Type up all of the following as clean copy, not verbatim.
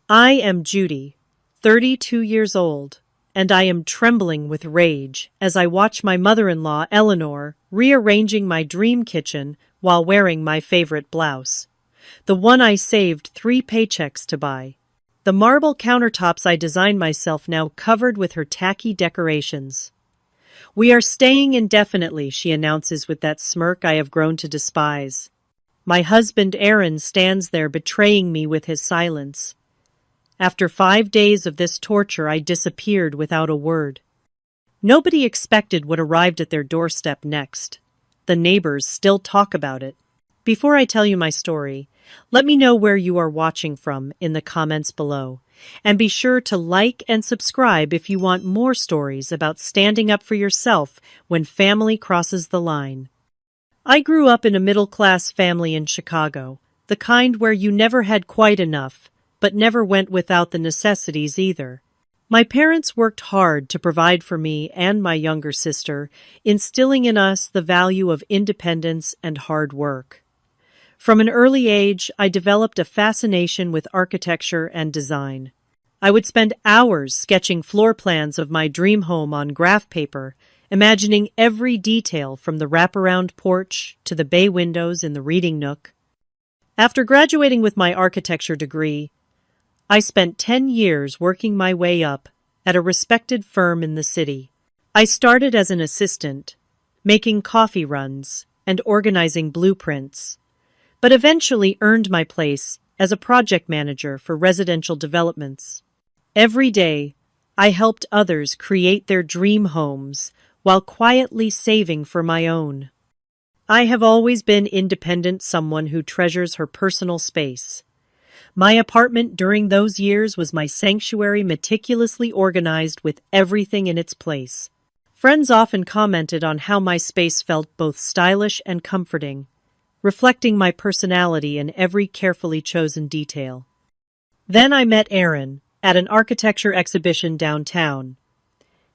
I am Judy, 32 years old, and I am trembling with rage as I watch my mother-in-law, Eleanor, rearranging my dream kitchen while wearing my favorite blouse, the one I saved 3 paychecks to buy. The marble countertops I designed myself now covered with her tacky decorations. "We are staying indefinitely," she announces with that smirk I have grown to despise. My husband Aaron stands there betraying me with his silence. After 5 days of this torture, I disappeared without a word. Nobody expected what arrived at their doorstep next. The neighbors still talk about it. Before I tell you my story, let me know where you are watching from in the comments below. And be sure to like and subscribe if you want more stories about standing up for yourself when family crosses the line. I grew up in a middle-class family in Chicago, the kind where you never had quite enough, but never went without the necessities either. My parents worked hard to provide for me and my younger sister, instilling in us the value of independence and hard work. From an early age, I developed a fascination with architecture and design. I would spend hours sketching floor plans of my dream home on graph paper, imagining every detail from the wraparound porch to the bay windows in the reading nook. After graduating with my architecture degree, I spent 10 years working my way up at a respected firm in the city. I started as an assistant, making coffee runs and organizing blueprints, but eventually earned my place as a project manager for residential developments. Every day, I helped others create their dream homes while quietly saving for my own. I have always been independent, someone who treasures her personal space. My apartment during those years was my sanctuary, meticulously organized with everything in its place. Friends often commented on how my space felt both stylish and comforting, reflecting my personality in every carefully chosen detail. Then I met Aaron at an architecture exhibition downtown.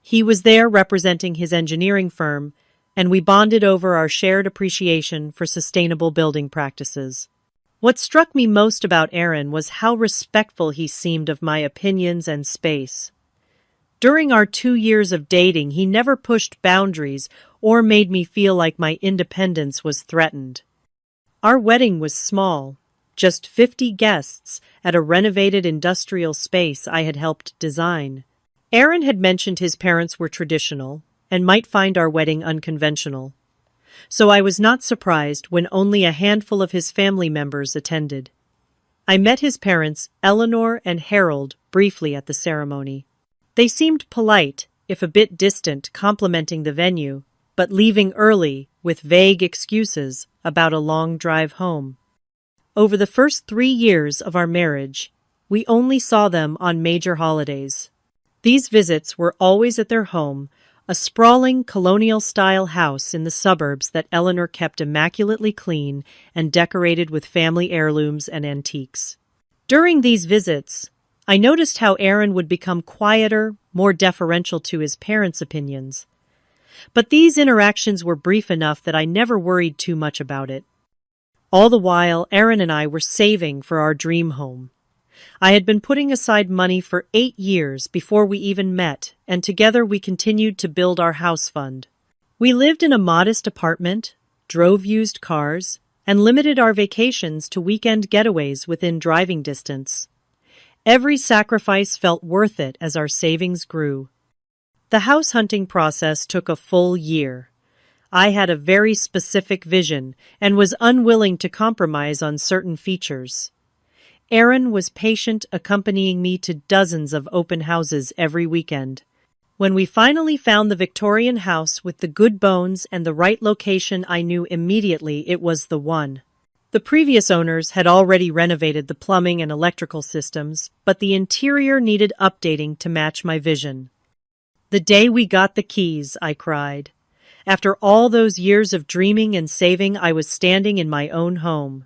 He was there representing his engineering firm, and we bonded over our shared appreciation for sustainable building practices. What struck me most about Aaron was how respectful he seemed of my opinions and space. During our 2 years of dating, he never pushed boundaries or made me feel like my independence was threatened. Our wedding was small, just 50 guests at a renovated industrial space I had helped design. Aaron had mentioned his parents were traditional and might find our wedding unconventional, so I was not surprised when only a handful of his family members attended. I met his parents, Eleanor and Harold, briefly at the ceremony. They seemed polite, if a bit distant, complimenting the venue, but leaving early with vague excuses about a long drive home. Over the first 3 years of our marriage, we only saw them on major holidays. These visits were always at their home, a sprawling colonial-style house in the suburbs that Eleanor kept immaculately clean and decorated with family heirlooms and antiques. During these visits, I noticed how Aaron would become quieter, more deferential to his parents' opinions. But these interactions were brief enough that I never worried too much about it. All the while, Aaron and I were saving for our dream home. I had been putting aside money for 8 years before we even met, and together we continued to build our house fund. We lived in a modest apartment, drove used cars, and limited our vacations to weekend getaways within driving distance. Every sacrifice felt worth it as our savings grew. The house hunting process took a full year. I had a very specific vision and was unwilling to compromise on certain features. Aaron was patient, accompanying me to dozens of open houses every weekend. When we finally found the Victorian house with the good bones and the right location, I knew immediately it was the one. The previous owners had already renovated the plumbing and electrical systems, but the interior needed updating to match my vision. "The day we got the keys," I cried. After all those years of dreaming and saving, I was standing in my own home.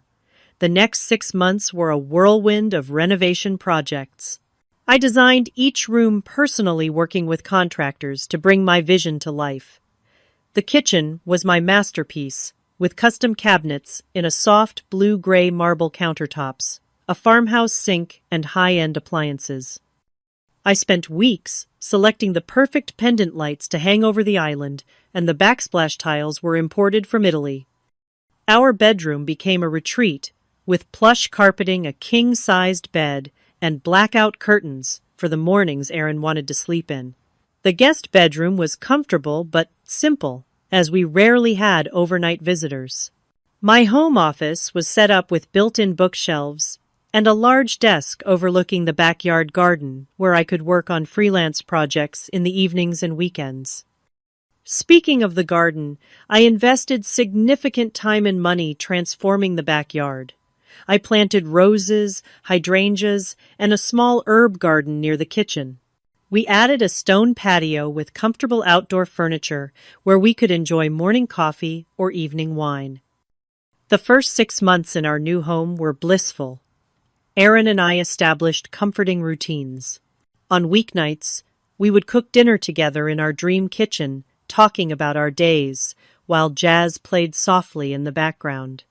The next 6 months were a whirlwind of renovation projects. I designed each room personally, working with contractors to bring my vision to life. The kitchen was my masterpiece, with custom cabinets in a soft blue-gray marble countertops, a farmhouse sink, and high-end appliances. I spent weeks selecting the perfect pendant lights to hang over the island, and the backsplash tiles were imported from Italy. Our bedroom became a retreat, with plush carpeting, a king-sized bed, and blackout curtains for the mornings Aaron wanted to sleep in. The guest bedroom was comfortable but simple, as we rarely had overnight visitors. My home office was set up with built-in bookshelves and a large desk overlooking the backyard garden where I could work on freelance projects in the evenings and weekends. Speaking of the garden, I invested significant time and money transforming the backyard. I planted roses, hydrangeas, and a small herb garden near the kitchen. We added a stone patio with comfortable outdoor furniture where we could enjoy morning coffee or evening wine. The first 6 months in our new home were blissful. Aaron and I established comforting routines. On weeknights, we would cook dinner together in our dream kitchen, talking about our days, while jazz played softly in the background.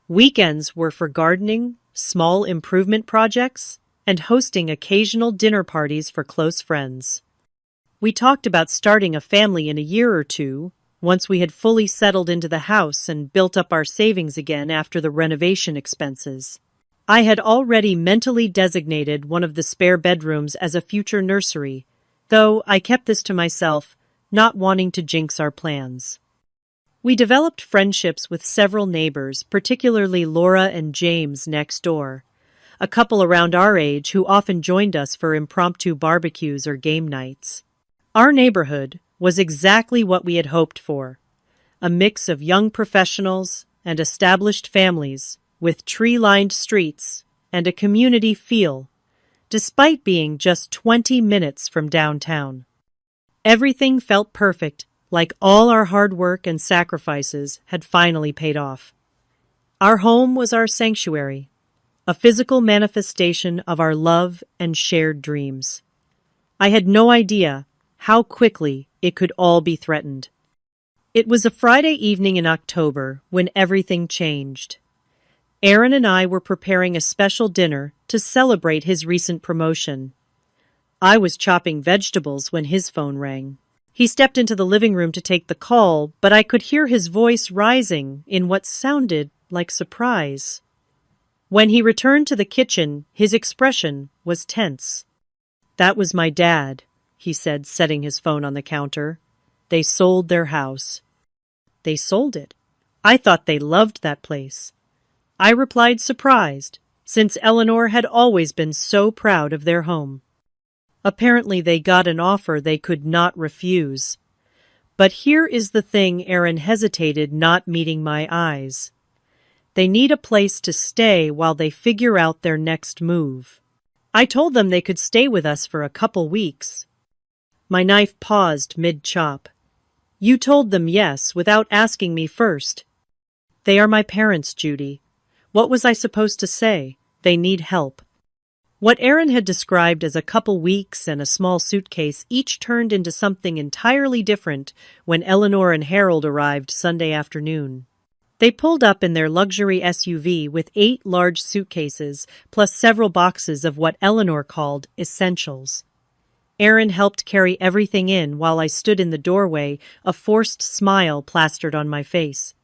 Weekends were for gardening, small improvement projects, and hosting occasional dinner parties for close friends. We talked about starting a family in a year or two, once we had fully settled into the house and built up our savings again after the renovation expenses. I had already mentally designated one of the spare bedrooms as a future nursery, though I kept this to myself, not wanting to jinx our plans. We developed friendships with several neighbors, particularly Laura and James next door, a couple around our age who often joined us for impromptu barbecues or game nights. Our neighborhood was exactly what we had hoped for, a mix of young professionals and established families, with tree-lined streets and a community feel, despite being just 20 minutes from downtown. Everything felt perfect, like all our hard work and sacrifices had finally paid off. Our home was our sanctuary, a physical manifestation of our love and shared dreams. I had no idea how quickly it could all be threatened. It was a Friday evening in October when everything changed. Aaron and I were preparing a special dinner to celebrate his recent promotion. I was chopping vegetables when his phone rang. He stepped into the living room to take the call, but I could hear his voice rising in what sounded like surprise. When he returned to the kitchen, his expression was tense. "That was my dad," he said, setting his phone on the counter. "They sold their house." "They sold it? I thought they loved that place." I replied, surprised, since Eleanor had always been so proud of their home. Apparently they got an offer they could not refuse. But here is the thing: Aaron hesitated, not meeting my eyes. They need a place to stay while they figure out their next move. I told them they could stay with us for a couple weeks. My knife paused mid-chop. "You told them yes without asking me first." "They are my parents, Judy. What was I supposed to say? They need help." What Aaron had described as a couple weeks and a small suitcase each turned into something entirely different when Eleanor and Harold arrived Sunday afternoon. They pulled up in their luxury SUV with 8 large suitcases, plus several boxes of what Eleanor called essentials. Aaron helped carry everything in while I stood in the doorway, a forced smile plastered on my face.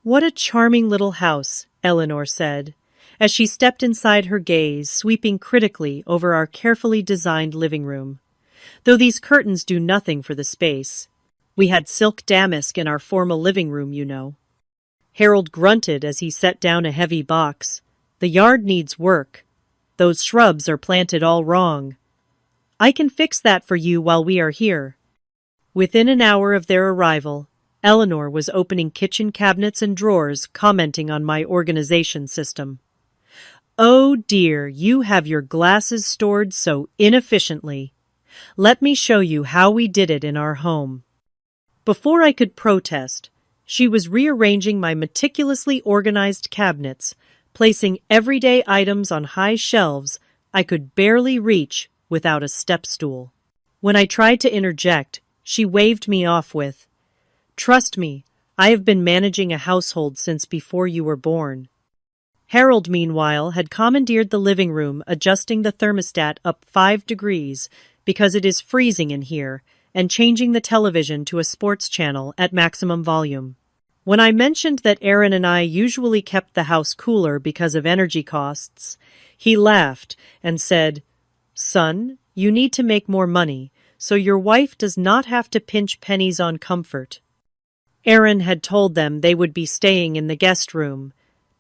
"What a charming little house," Eleanor said, as she stepped inside, her gaze sweeping critically over our carefully designed living room. Though these curtains do nothing for the space. We had silk damask in our formal living room, you know. Harold grunted as he set down a heavy box. "The yard needs work. Those shrubs are planted all wrong." "I can fix that for you while we are here." Within an hour of their arrival, Eleanor was opening kitchen cabinets and drawers, commenting on my organization system. "Oh dear, you have your glasses stored so inefficiently. Let me show you how we did it in our home." Before I could protest, she was rearranging my meticulously organized cabinets, placing everyday items on high shelves I could barely reach without a step stool. When I tried to interject, she waved me off with, "Trust me, I have been managing a household since before you were born." Harold, meanwhile, had commandeered the living room, adjusting the thermostat up 5 degrees because it is freezing in here, and changing the television to a sports channel at maximum volume. When I mentioned that Aaron and I usually kept the house cooler because of energy costs, he laughed and said, "Son, you need to make more money, so your wife does not have to pinch pennies on comfort." Aaron had told them they would be staying in the guest room,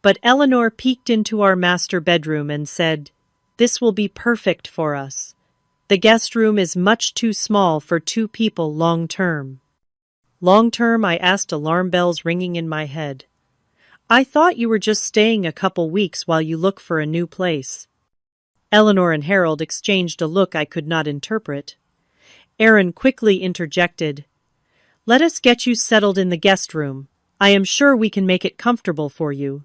but Eleanor peeked into our master bedroom and said, "This will be perfect for us. The guest room is much too small for 2 people long term." Long term, I asked, alarm bells ringing in my head. "I thought you were just staying a couple weeks while you look for a new place." Eleanor and Harold exchanged a look I could not interpret. Aaron quickly interjected, "Let us get you settled in the guest room. I am sure we can make it comfortable for you."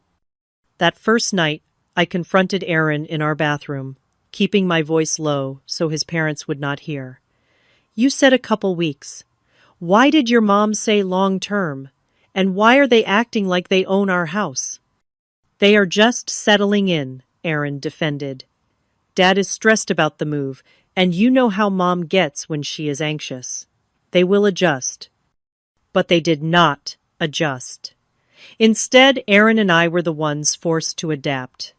That first night, I confronted Aaron in our bathroom, keeping my voice low so his parents would not hear. "You said a couple weeks. Why did your mom say long term? And why are they acting like they own our house?" "They are just settling in," Aaron defended. "Dad is stressed about the move, and you know how Mom gets when she is anxious. They will adjust." But they did not adjust. Instead, Aaron and I were the ones forced to adapt.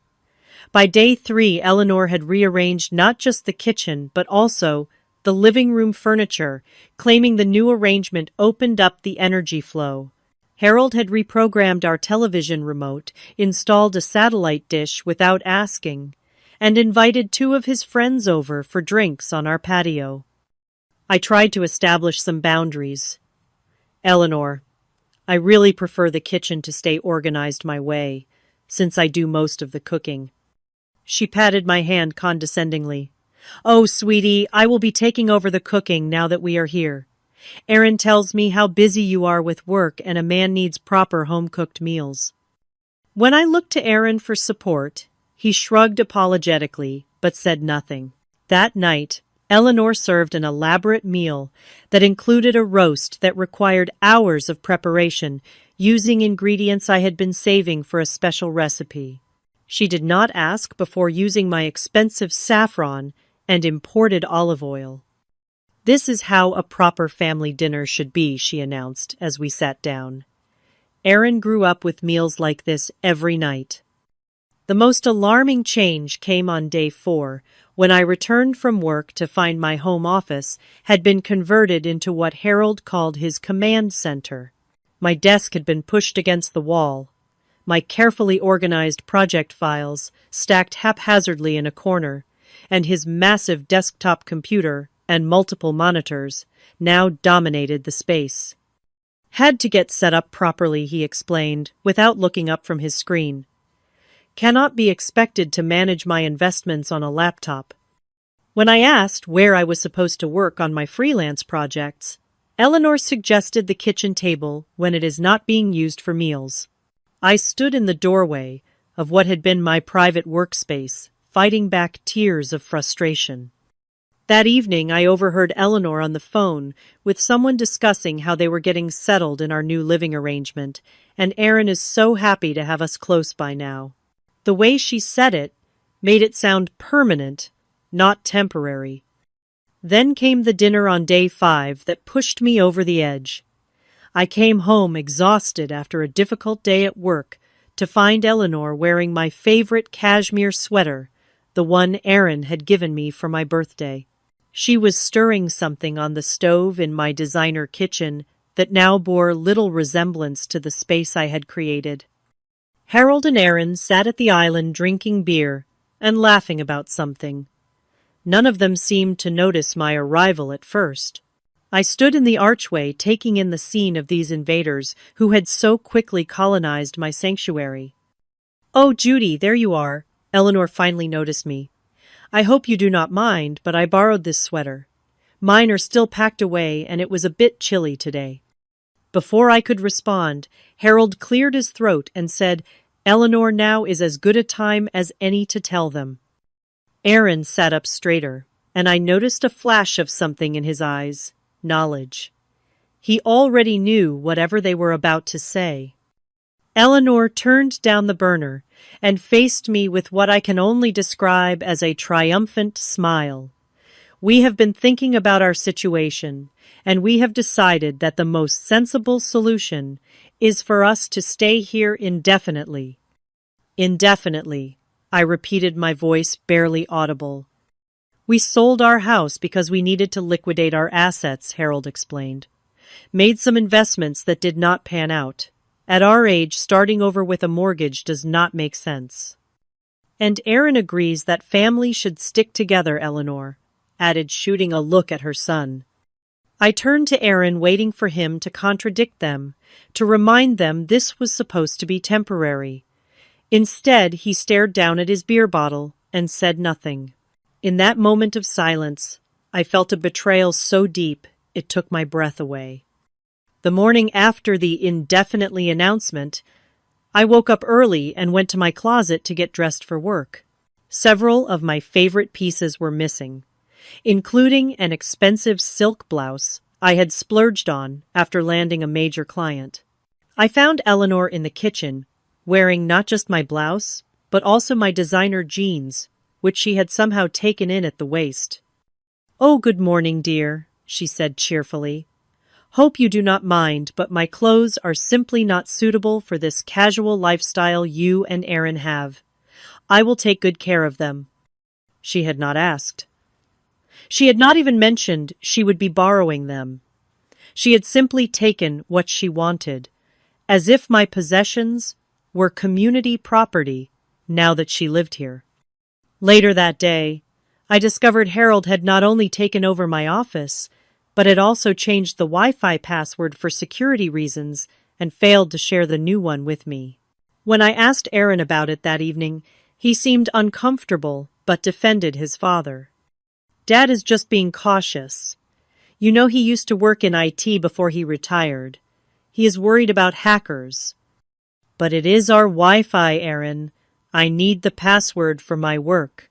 By day 3, Eleanor had rearranged not just the kitchen, but also the living room furniture, claiming the new arrangement opened up the energy flow. Harold had reprogrammed our television remote, installed a satellite dish without asking, and invited 2 of his friends over for drinks on our patio. I tried to establish some boundaries. "Eleanor, I really prefer the kitchen to stay organized my way, since I do most of the cooking." She patted my hand condescendingly. "Oh, sweetie, I will be taking over the cooking now that we are here. Aaron tells me how busy you are with work and a man needs proper home-cooked meals." When I looked to Aaron for support, he shrugged apologetically, but said nothing. That night, Eleanor served an elaborate meal that included a roast that required hours of preparation, using ingredients I had been saving for a special recipe. She did not ask before using my expensive saffron and imported olive oil. "This is how a proper family dinner should be," she announced as we sat down. Aaron grew up with meals like this every night. The most alarming change came on day 4, when I returned from work to find my home office had been converted into what Harold called his command center. My desk had been pushed against the wall, my carefully organized project files stacked haphazardly in a corner, and his massive desktop computer and multiple monitors now dominated the space. "Had to get set up properly," he explained, without looking up from his screen. "Cannot be expected to manage my investments on a laptop." When I asked where I was supposed to work on my freelance projects, Eleanor suggested the kitchen table when it is not being used for meals. I stood in the doorway of what had been my private workspace, fighting back tears of frustration. That evening, I overheard Eleanor on the phone with someone discussing how they were getting settled in our new living arrangement, and Aaron is so happy to have us close by now. The way she said it made it sound permanent, not temporary. Then came the dinner on day 5 that pushed me over the edge. I came home exhausted after a difficult day at work to find Eleanor wearing my favorite cashmere sweater, the one Aaron had given me for my birthday. She was stirring something on the stove in my designer kitchen that now bore little resemblance to the space I had created. Harold and Aaron sat at the island drinking beer and laughing about something. None of them seemed to notice my arrival at first. I stood in the archway taking in the scene of these invaders who had so quickly colonized my sanctuary. "Oh, Judy, there you are." Eleanor finally noticed me. "I hope you do not mind, but I borrowed this sweater. Mine are still packed away, and it was a bit chilly today." Before I could respond, Harold cleared his throat and said, "Eleanor, now is as good a time as any to tell them." Aaron sat up straighter, and I noticed a flash of something in his eyes. Knowledge. He already knew whatever they were about to say. Eleanor turned down the burner, and faced me with what I can only describe as a triumphant smile. We have been thinking about our situation, and we have decided that the most sensible solution is for us to stay here indefinitely. Indefinitely, I repeated, my voice barely audible. We sold our house because we needed to liquidate our assets, Harold explained. Made some investments that did not pan out. At our age, starting over with a mortgage does not make sense. And Aaron agrees that family should stick together, Eleanor added, shooting a look at her son. I turned to Aaron, waiting for him to contradict them, to remind them this was supposed to be temporary. Instead, he stared down at his beer bottle and said nothing. In that moment of silence, I felt a betrayal so deep it took my breath away. The morning after the indefinitely announcement, I woke up early and went to my closet to get dressed for work. Several of my favorite pieces were missing, including an expensive silk blouse I had splurged on after landing a major client. I found Eleanor in the kitchen, wearing not just my blouse, but also my designer jeans, which she had somehow taken in at the waist. "Oh, good morning, dear," she said cheerfully. "Hope you do not mind, but my clothes are simply not suitable for this casual lifestyle you and Aaron have. I will take good care of them." She had not asked. She had not even mentioned she would be borrowing them. She had simply taken what she wanted, as if my possessions were community property now that she lived here. Later that day, I discovered Harold had not only taken over my office, but had also changed the Wi-Fi password for security reasons and failed to share the new one with me. When I asked Aaron about it that evening, he seemed uncomfortable but defended his father. "Dad is just being cautious. You know, he used to work in IT before he retired. He is worried about hackers." "But it is our Wi-Fi, Aaron. I need the password for my work.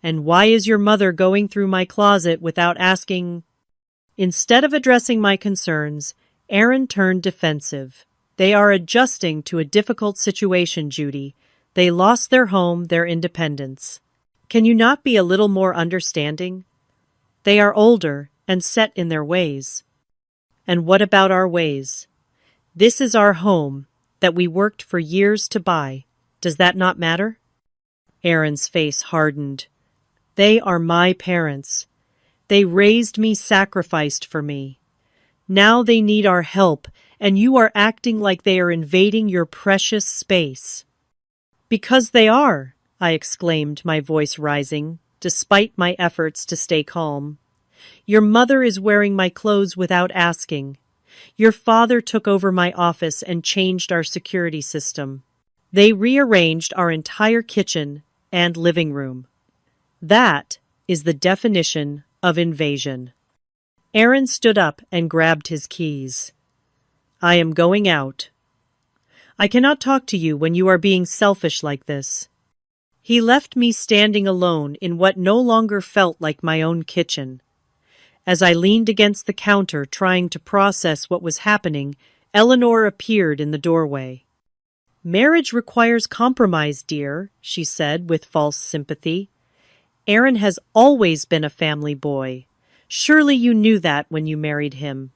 And why is your mother going through my closet without asking?" Instead of addressing my concerns, Aaron turned defensive. "They are adjusting to a difficult situation, Judy. They lost their home, their independence. Can you not be a little more understanding? They are older and set in their ways." "And what about our ways? This is our home that we worked for years to buy. Does that not matter?" Aaron's face hardened. "They are my parents. They raised me, sacrificed for me. Now they need our help, and you are acting like they are invading your precious space." "Because they are," I exclaimed, my voice rising, despite my efforts to stay calm. "Your mother is wearing my clothes without asking. Your father took over my office and changed our security system. They rearranged our entire kitchen and living room. That is the definition of invasion." Aaron stood up and grabbed his keys. "I am going out. I cannot talk to you when you are being selfish like this." He left me standing alone in what no longer felt like my own kitchen. As I leaned against the counter trying to process what was happening, Eleanor appeared in the doorway. "Marriage requires compromise, dear," she said with false sympathy. "Aaron has always been a family boy. Surely you knew that when you married him."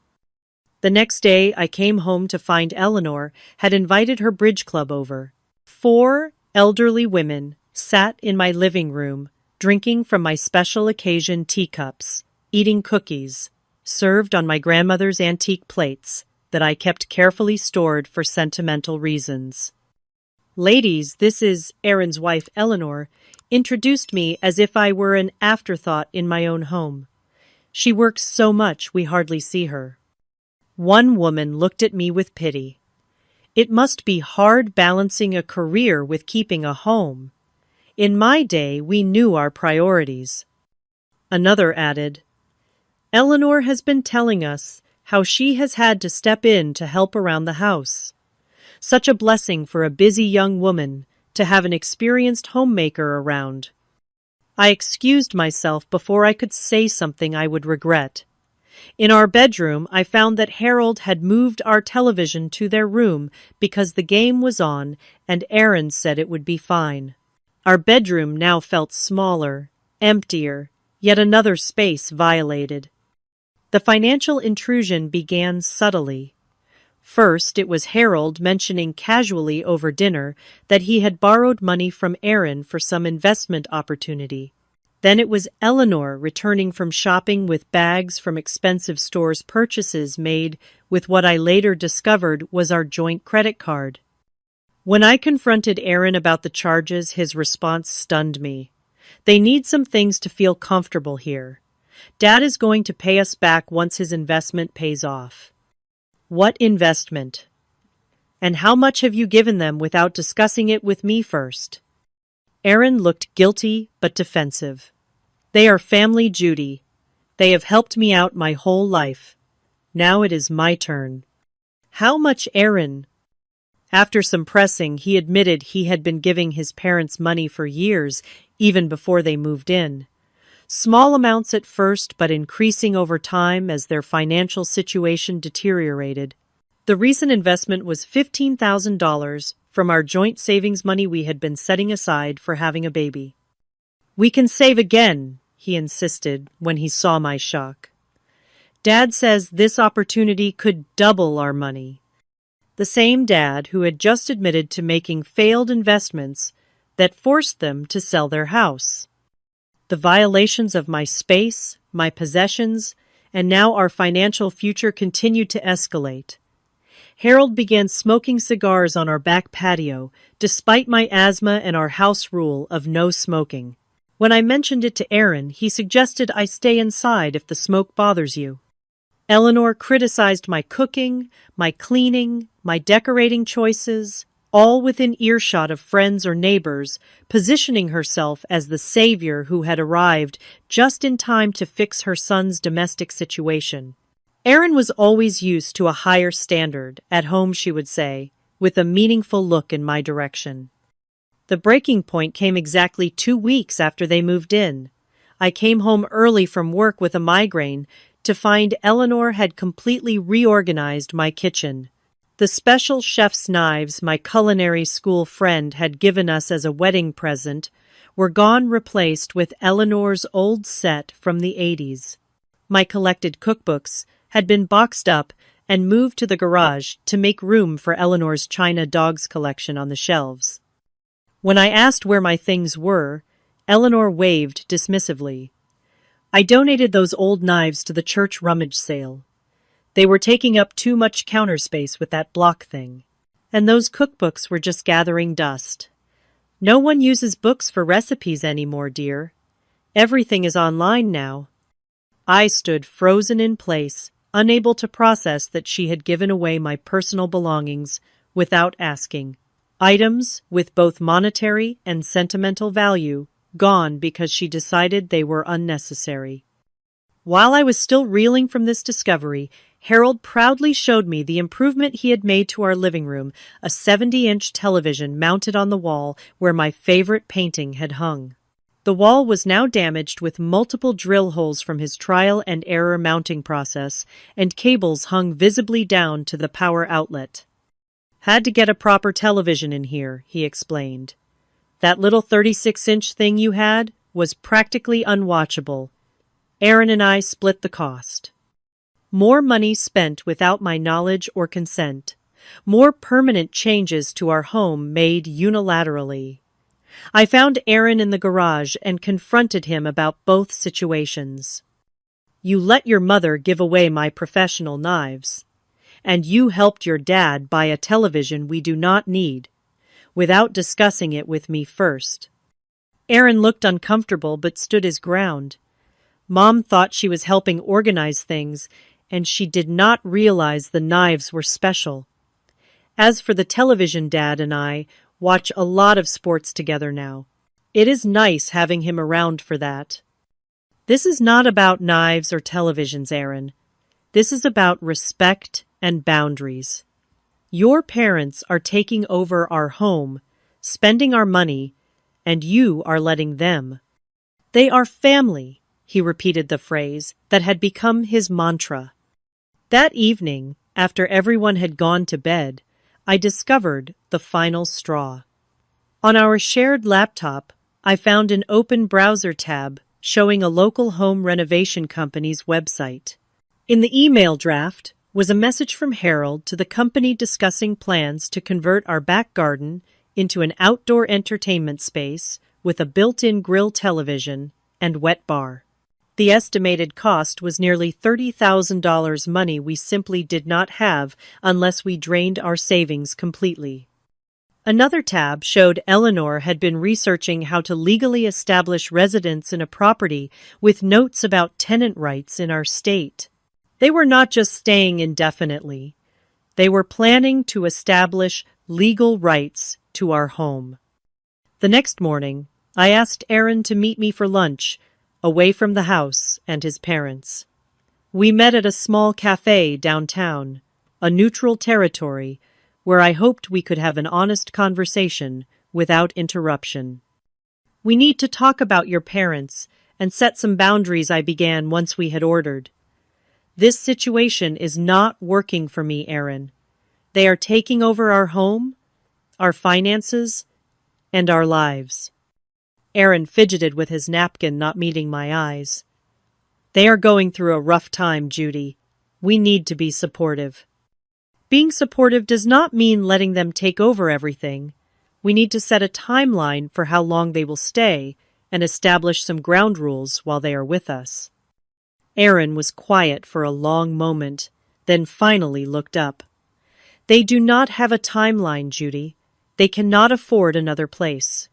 The next day I came home to find Eleanor had invited her bridge club over. 4 elderly women sat in my living room, drinking from my special occasion teacups, eating cookies, served on my grandmother's antique plates that I kept carefully stored for sentimental reasons. "Ladies, this is Aaron's wife, Eleanor," introduced me as if I were an afterthought in my own home. "She works so much we hardly see her." One woman looked at me with pity. "It must be hard balancing a career with keeping a home. In my day, we knew our priorities." Another added, "Eleanor has been telling us how she has had to step in to help around the house. Such a blessing for a busy young woman to have an experienced homemaker around." I excused myself before I could say something I would regret. In our bedroom, I found that Harold had moved our television to their room because the game was on, and Aaron said it would be fine. Our bedroom now felt smaller, emptier, yet another space violated. The financial intrusion began subtly. First, it was Harold mentioning casually over dinner that he had borrowed money from Aaron for some investment opportunity. Then it was Eleanor returning from shopping with bags from expensive stores, purchases made with what I later discovered was our joint credit card. When I confronted Aaron about the charges, his response stunned me. They need some things to feel comfortable here. Dad is going to pay us back once his investment pays off. What investment? And how much have you given them without discussing it with me first? Aaron looked guilty but defensive. They are family, Judy. They have helped me out my whole life. Now it is my turn. How much, Aaron? After some pressing, he admitted he had been giving his parents money for years, even before they moved in. Small amounts at first, but increasing over time as their financial situation deteriorated. The recent investment was $15,000 from our joint savings money we had been setting aside for having a baby. We can save again, he insisted when he saw my shock. Dad says this opportunity could double our money. The same dad who had just admitted to making failed investments that forced them to sell their house. The violations of my space, my possessions, and now our financial future continued to escalate. Harold began smoking cigars on our back patio, despite my asthma and our house rule of no smoking. When I mentioned it to Aaron, he suggested I stay inside if the smoke bothers you. Eleanor criticized my cooking, my cleaning, my decorating choices, all within earshot of friends or neighbors, positioning herself as the savior who had arrived just in time to fix her son's domestic situation. Aaron was always used to a higher standard, at home she would say, with a meaningful look in my direction. The breaking point came exactly 2 weeks after they moved in. I came home early from work with a migraine to find Eleanor had completely reorganized my kitchen. The special chef's knives my culinary school friend had given us as a wedding present were gone, replaced with Eleanor's old set from the 80s. My collected cookbooks had been boxed up and moved to the garage to make room for Eleanor's China dogs collection on the shelves. When I asked where my things were, Eleanor waved dismissively. I donated those old knives to the church rummage sale. They were taking up too much counter space with that block thing. And those cookbooks were just gathering dust. No one uses books for recipes anymore, dear. Everything is online now. I stood frozen in place, unable to process that she had given away my personal belongings without asking. Items with both monetary and sentimental value gone because she decided they were unnecessary. While I was still reeling from this discovery, Harold proudly showed me the improvement he had made to our living room, a 70-inch television mounted on the wall where my favorite painting had hung. The wall was now damaged with multiple drill holes from his trial and error mounting process, and cables hung visibly down to the power outlet. Had to get a proper television in here, he explained. That little 36-inch thing you had was practically unwatchable. Aaron and I split the cost. More money spent without my knowledge or consent. More permanent changes to our home made unilaterally. I found Aaron in the garage and confronted him about both situations. You let your mother give away my professional knives. And you helped your dad buy a television we do not need, without discussing it with me first. Aaron looked uncomfortable but stood his ground. Mom thought she was helping organize things, and she did not realize the knives were special. As for the television, Dad and I watch a lot of sports together now. It is nice having him around for that. This is not about knives or televisions, Aaron. This is about respect and boundaries. Your parents are taking over our home, spending our money, and you are letting them. They are family, He repeated the phrase that had become his mantra. That evening, after everyone had gone to bed, I discovered the final straw. On our shared laptop, I found an open browser tab showing a local home renovation company's website. In the email draft was a message from Harold to the company discussing plans to convert our back garden into an outdoor entertainment space with a built-in grill television and wet bar. The estimated cost was nearly $30,000, money we simply did not have unless we drained our savings completely. Another tab showed Eleanor had been researching how to legally establish residence in a property with notes about tenant rights in our state. They were not just staying indefinitely. They were planning to establish legal rights to our home. The next morning, I asked Aaron to meet me for lunch, away from the house and his parents. We met at a small cafe downtown, a neutral territory where I hoped we could have an honest conversation without interruption. "We need to talk about your parents and set some boundaries," I began once we had ordered. "This situation is not working for me, Aaron. They are taking over our home, our finances, and our lives." Aaron fidgeted with his napkin, not meeting my eyes. "They are going through a rough time, Judy. We need to be supportive." Being supportive does not mean letting them take over everything. We need to set a timeline for how long they will stay and establish some ground rules while they are with us. Aaron was quiet for a long moment, then finally looked up. "They do not have a timeline, Judy. They cannot afford another place."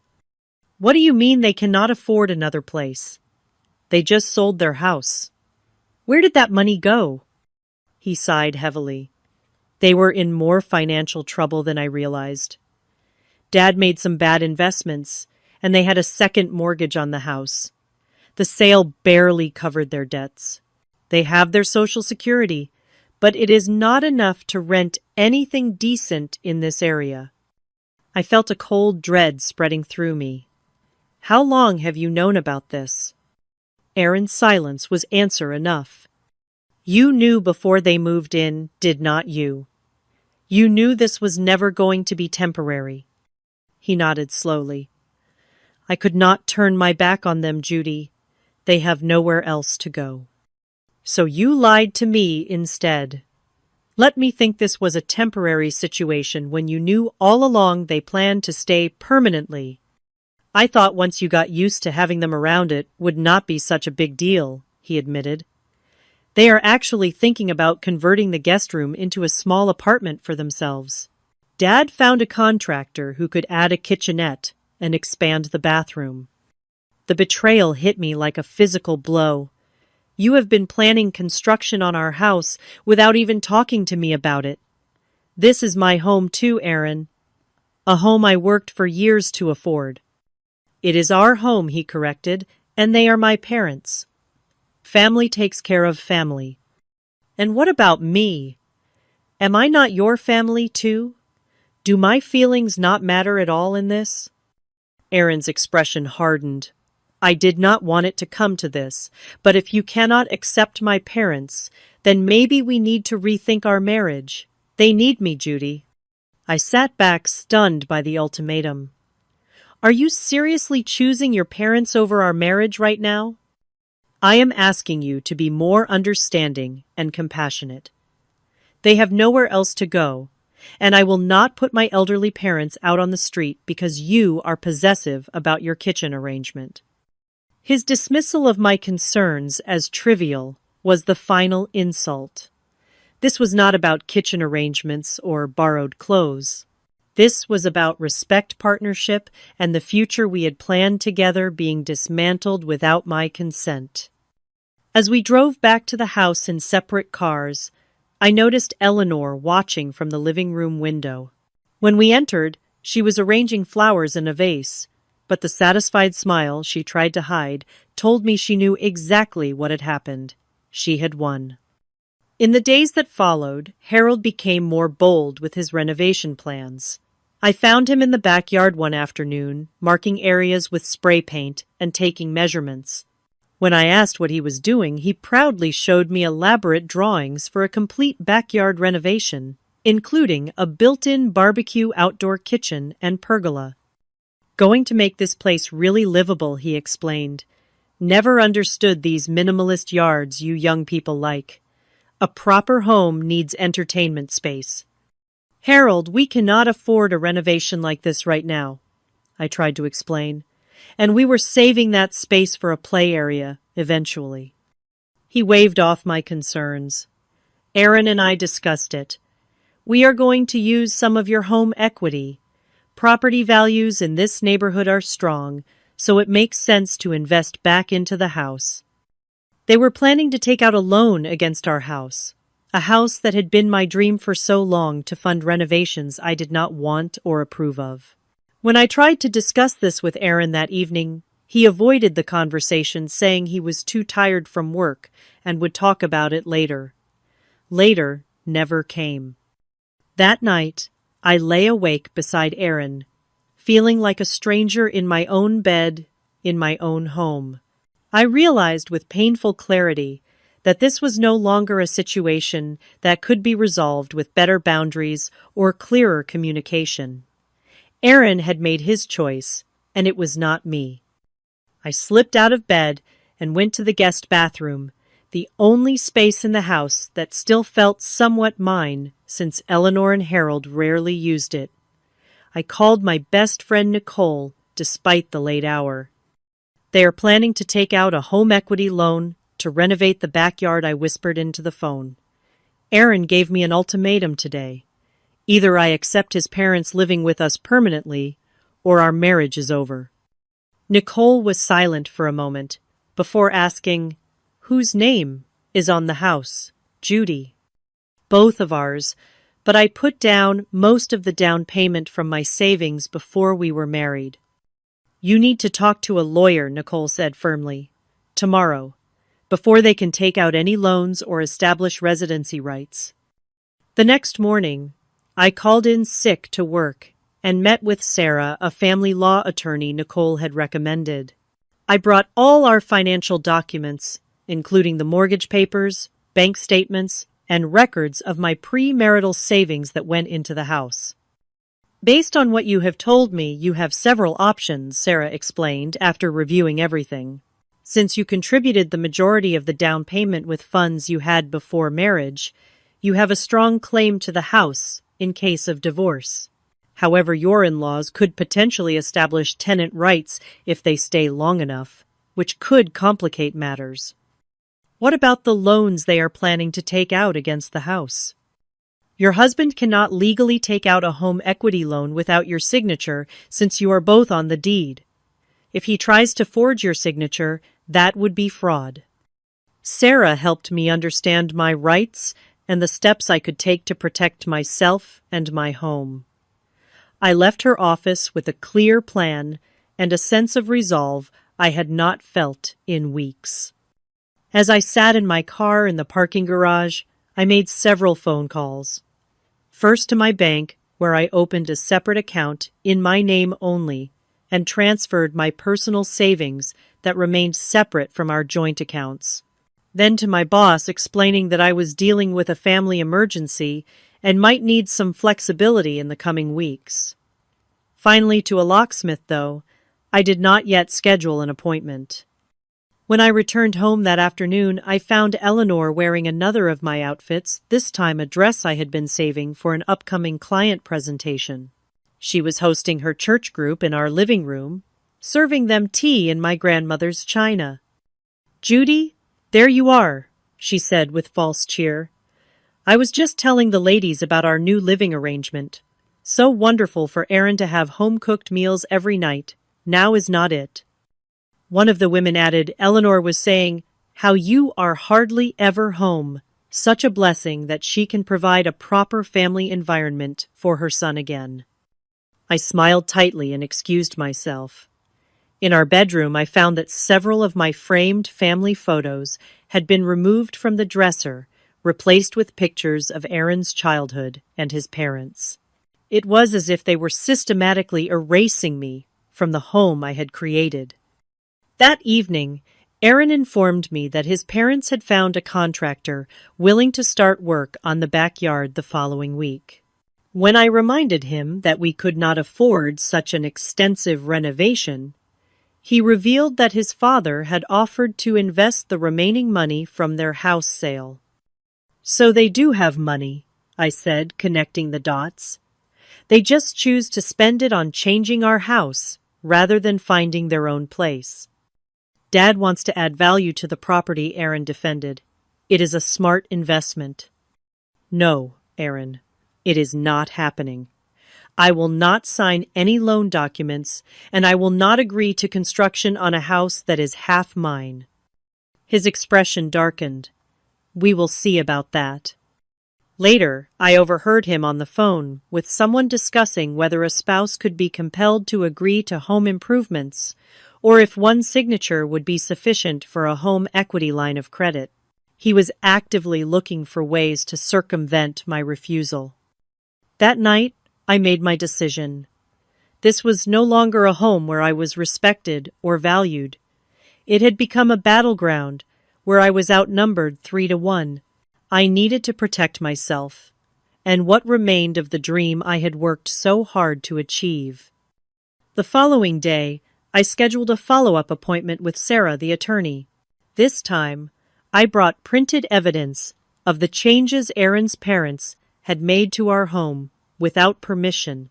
"What do you mean they cannot afford another place?" "They just sold their house." "Where did that money go?" He sighed heavily. They were in more financial trouble than I realized. Dad made some bad investments, and they had a second mortgage on the house. The sale barely covered their debts. They have their Social Security, but it is not enough to rent anything decent in this area. I felt a cold dread spreading through me. "How long have you known about this?" Aaron's silence was answer enough. "You knew before they moved in, did not you? You knew this was never going to be temporary." He nodded slowly. "I could not turn my back on them, Judy. They have nowhere else to go." "So you lied to me instead. Let me think this was a temporary situation when you knew all along they planned to stay permanently. I thought once you got used to having them around it would not be such a big deal," he admitted. "They are actually thinking about converting the guest room into a small apartment for themselves. Dad found a contractor who could add a kitchenette and expand the bathroom." The betrayal hit me like a physical blow. "You have been planning construction on our house without even talking to me about it." "This is my home too, Aaron. A home I worked for years to afford." "It is our home," he corrected, "and they are my parents. Family takes care of family." "And what about me? Am I not your family too? Do my feelings not matter at all in this?" Aaron's expression hardened. "I did not want it to come to this, but if you cannot accept my parents, then maybe we need to rethink our marriage. They need me, Judy." I sat back, stunned by the ultimatum. "Are you seriously choosing your parents over our marriage right now?" "I am asking you to be more understanding and compassionate. They have nowhere else to go, and I will not put my elderly parents out on the street because you are possessive about your kitchen arrangement." His dismissal of my concerns as trivial was the final insult. This was not about kitchen arrangements or borrowed clothes. This was about respect, partnership, and the future we had planned together being dismantled without my consent. As we drove back to the house in separate cars, I noticed Eleanor watching from the living room window. When we entered, she was arranging flowers in a vase, but the satisfied smile she tried to hide told me she knew exactly what had happened. She had won. In the days that followed, Harold became more bold with his renovation plans. I found him in the backyard one afternoon, marking areas with spray paint and taking measurements. When I asked what he was doing, he proudly showed me elaborate drawings for a complete backyard renovation, including a built-in barbecue outdoor kitchen and pergola. Going to make this place really livable, he explained. Never understood these minimalist yards you young people like. A proper home needs entertainment space. Harold, we cannot afford a renovation like this right now, I tried to explain, and we were saving that space for a play area, eventually. He waved off my concerns. Aaron and I discussed it. We are going to use some of your home equity. Property values in this neighborhood are strong, so it makes sense to invest back into the house. They were planning to take out a loan against our house, a house that had been my dream for so long to fund renovations I did not want or approve of. When I tried to discuss this with Aaron that evening, he avoided the conversation, saying he was too tired from work and would talk about it later. Later never came. That night, I lay awake beside Aaron, feeling like a stranger in my own bed, in my own home. I realized with painful clarity that this was no longer a situation that could be resolved with better boundaries or clearer communication. Aaron had made his choice, and it was not me. I slipped out of bed and went to the guest bathroom, the only space in the house that still felt somewhat mine since Eleanor and Harold rarely used it. I called my best friend Nicole despite the late hour. They are planning to take out a home equity loan to renovate the backyard, I whispered into the phone. Aaron gave me an ultimatum today. Either I accept his parents living with us permanently, or our marriage is over. Nicole was silent for a moment, before asking, "Whose name is on the house?" "Judy." "Both of ours, but I put down most of the down payment from my savings before we were married." "You need to talk to a lawyer," Nicole said firmly. "Tomorrow, before they can take out any loans or establish residency rights." The next morning, I called in sick to work and met with Sarah, a family law attorney Nicole had recommended. I brought all our financial documents, including the mortgage papers, bank statements, and records of my premarital savings that went into the house. "Based on what you have told me, you have several options," Sarah explained after reviewing everything. "Since you contributed the majority of the down payment with funds you had before marriage, you have a strong claim to the house in case of divorce. However, your in-laws could potentially establish tenant rights if they stay long enough, which could complicate matters. What about the loans they are planning to take out against the house? Your husband cannot legally take out a home equity loan without your signature since you are both on the deed. If he tries to forge your signature, that would be fraud." Sarah helped me understand my rights and the steps I could take to protect myself and my home. I left her office with a clear plan and a sense of resolve I had not felt in weeks. As I sat in my car in the parking garage, I made several phone calls. First to my bank, where I opened a separate account in my name only and transferred my personal savings that remained separate from our joint accounts. Then to my boss, explaining that I was dealing with a family emergency and might need some flexibility in the coming weeks. Finally to a locksmith, though I did not yet schedule an appointment. When I returned home that afternoon, I found Eleanor wearing another of my outfits, this time a dress I had been saving for an upcoming client presentation. She was hosting her church group in our living room, serving them tea in my grandmother's china. "Judy, there you are," she said with false cheer. "I was just telling the ladies about our new living arrangement. So wonderful for Aaron to have home-cooked meals every night. Now is not it." One of the women added, "Eleanor was saying how you are hardly ever home. Such a blessing that she can provide a proper family environment for her son again." I smiled tightly and excused myself. In our bedroom, I found that several of my framed family photos had been removed from the dresser, replaced with pictures of Aaron's childhood and his parents. It was as if they were systematically erasing me from the home I had created. That evening, Aaron informed me that his parents had found a contractor willing to start work on the backyard the following week. When I reminded him that we could not afford such an extensive renovation, he revealed that his father had offered to invest the remaining money from their house sale. So they do have money, I said, connecting the dots. They just choose to spend it on changing our house rather than finding their own place. Dad wants to add value to the property, Aaron defended. It is a smart investment. No, Aaron, it is not happening. I will not sign any loan documents, and I will not agree to construction on a house that is half mine. His expression darkened. We will see about that. Later, I overheard him on the phone with someone discussing whether a spouse could be compelled to agree to home improvements or if one signature would be sufficient for a home equity line of credit. He was actively looking for ways to circumvent my refusal. That night, I made my decision. This was no longer a home where I was respected or valued. It had become a battleground where I was outnumbered 3-1. I needed to protect myself and what remained of the dream I had worked so hard to achieve. The following day, I scheduled a follow-up appointment with Sarah, the attorney. This time, I brought printed evidence of the changes Aaron's parents had made to our home without permission,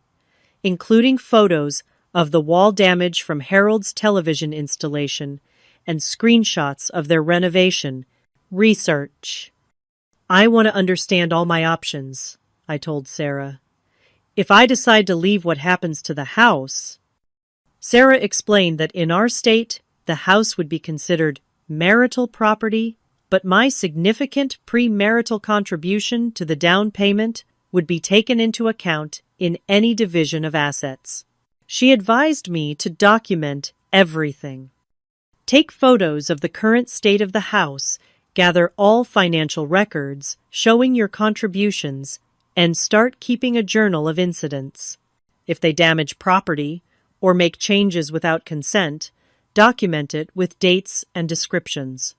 including photos of the wall damage from Harold's television installation and screenshots of their renovation. Research. I want to understand all my options, I told Sarah. If I decide to leave, what happens to the house? Sarah explained that in our state, the house would be considered marital property, but my significant premarital contribution to the down payment would be taken into account in any division of assets. She advised me to document everything. Take photos of the current state of the house, gather all financial records showing your contributions, and start keeping a journal of incidents. If they damage property or make changes without consent, document it with dates and descriptions.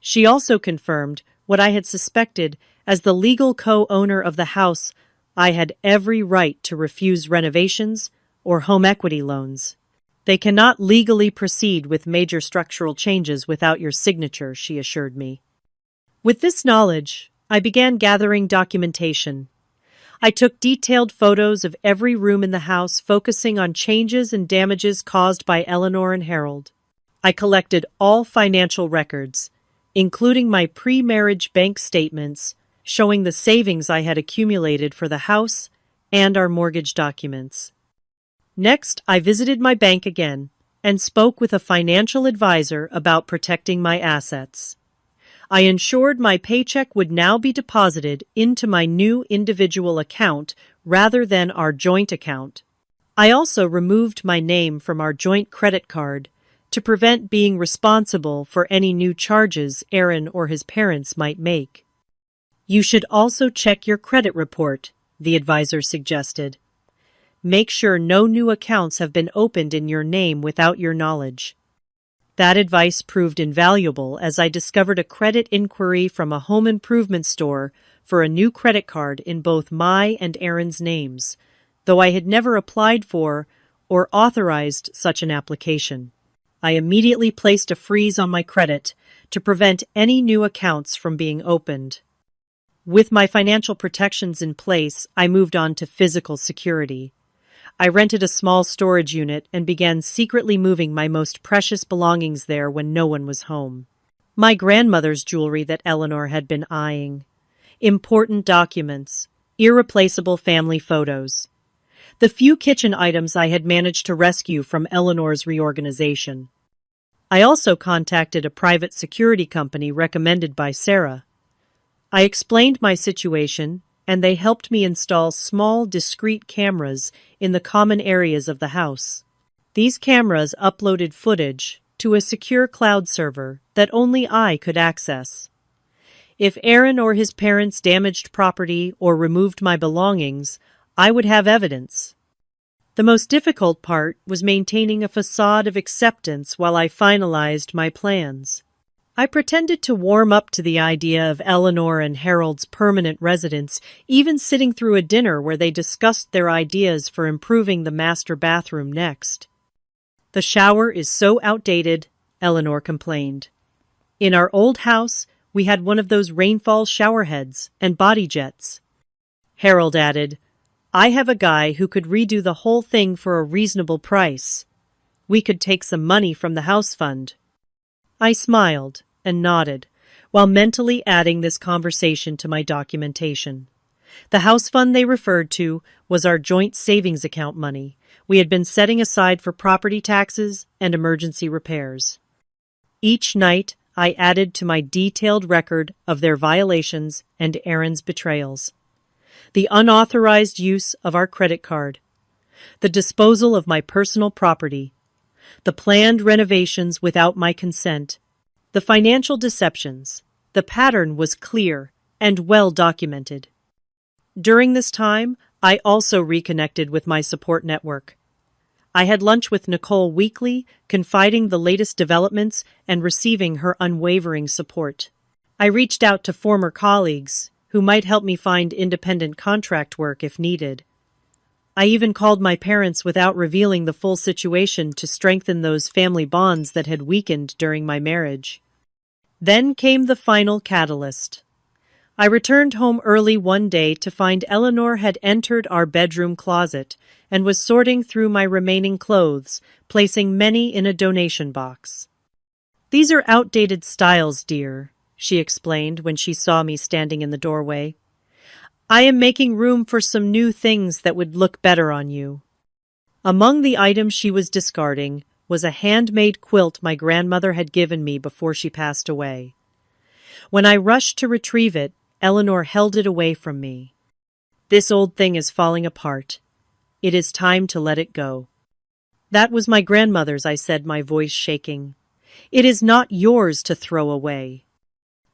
She also confirmed what I had suspected. As the legal co-owner of the house, I had every right to refuse renovations or home equity loans. They cannot legally proceed with major structural changes without your signature, she assured me. With this knowledge, I began gathering documentation. I took detailed photos of every room in the house, focusing on changes and damages caused by Eleanor and Harold. I collected all financial records, including my pre-marriage bank statements, showing the savings I had accumulated for the house and our mortgage documents. Next, I visited my bank again and spoke with a financial advisor about protecting my assets. I ensured my paycheck would now be deposited into my new individual account rather than our joint account. I also removed my name from our joint credit card to prevent being responsible for any new charges Aaron or his parents might make. You should also check your credit report, the advisor suggested. Make sure no new accounts have been opened in your name without your knowledge. That advice proved invaluable as I discovered a credit inquiry from a home improvement store for a new credit card in both my and Aaron's names, though I had never applied for or authorized such an application. I immediately placed a freeze on my credit to prevent any new accounts from being opened. With my financial protections in place, I moved on to physical security. I rented a small storage unit and began secretly moving my most precious belongings there when no one was home. My grandmother's jewelry that Eleanor had been eyeing, important documents, irreplaceable family photos, the few kitchen items I had managed to rescue from Eleanor's reorganization. I also contacted a private security company recommended by Sarah. I explained my situation, and they helped me install small, discrete cameras in the common areas of the house. These cameras uploaded footage to a secure cloud server that only I could access. If Aaron or his parents damaged property or removed my belongings, I would have evidence. The most difficult part was maintaining a facade of acceptance while I finalized my plans. I pretended to warm up to the idea of Eleanor and Harold's permanent residence, even sitting through a dinner where they discussed their ideas for improving the master bathroom next. "The shower is so outdated," Eleanor complained. "In our old house, we had one of those rainfall shower heads and body jets." Harold added, "I have a guy who could redo the whole thing for a reasonable price. We could take some money from the house fund." I smiled and nodded, while mentally adding this conversation to my documentation. The house fund they referred to was our joint savings account money we had been setting aside for property taxes and emergency repairs. Each night, I added to my detailed record of their violations and Aaron's betrayals. The unauthorized use of our credit card, the disposal of my personal property, the planned renovations without my consent, the financial deceptions. The pattern was clear and well documented. During this time, I also reconnected with my support network. I had lunch with Nicole weekly, confiding the latest developments and receiving her unwavering support. I reached out to former colleagues who might help me find independent contract work if needed. I even called my parents without revealing the full situation to strengthen those family bonds that had weakened during my marriage. Then came the final catalyst. I returned home early one day to find Eleanor had entered our bedroom closet and was sorting through my remaining clothes, placing many in a donation box. "These are outdated styles, dear," she explained when she saw me standing in the doorway. "I am making room for some new things that would look better on you." Among the items she was discarding was a handmade quilt my grandmother had given me before she passed away. When I rushed to retrieve it, Eleanor held it away from me. "This old thing is falling apart. It is time to let it go." "That was my grandmother's," I said, my voice shaking. "It is not yours to throw away."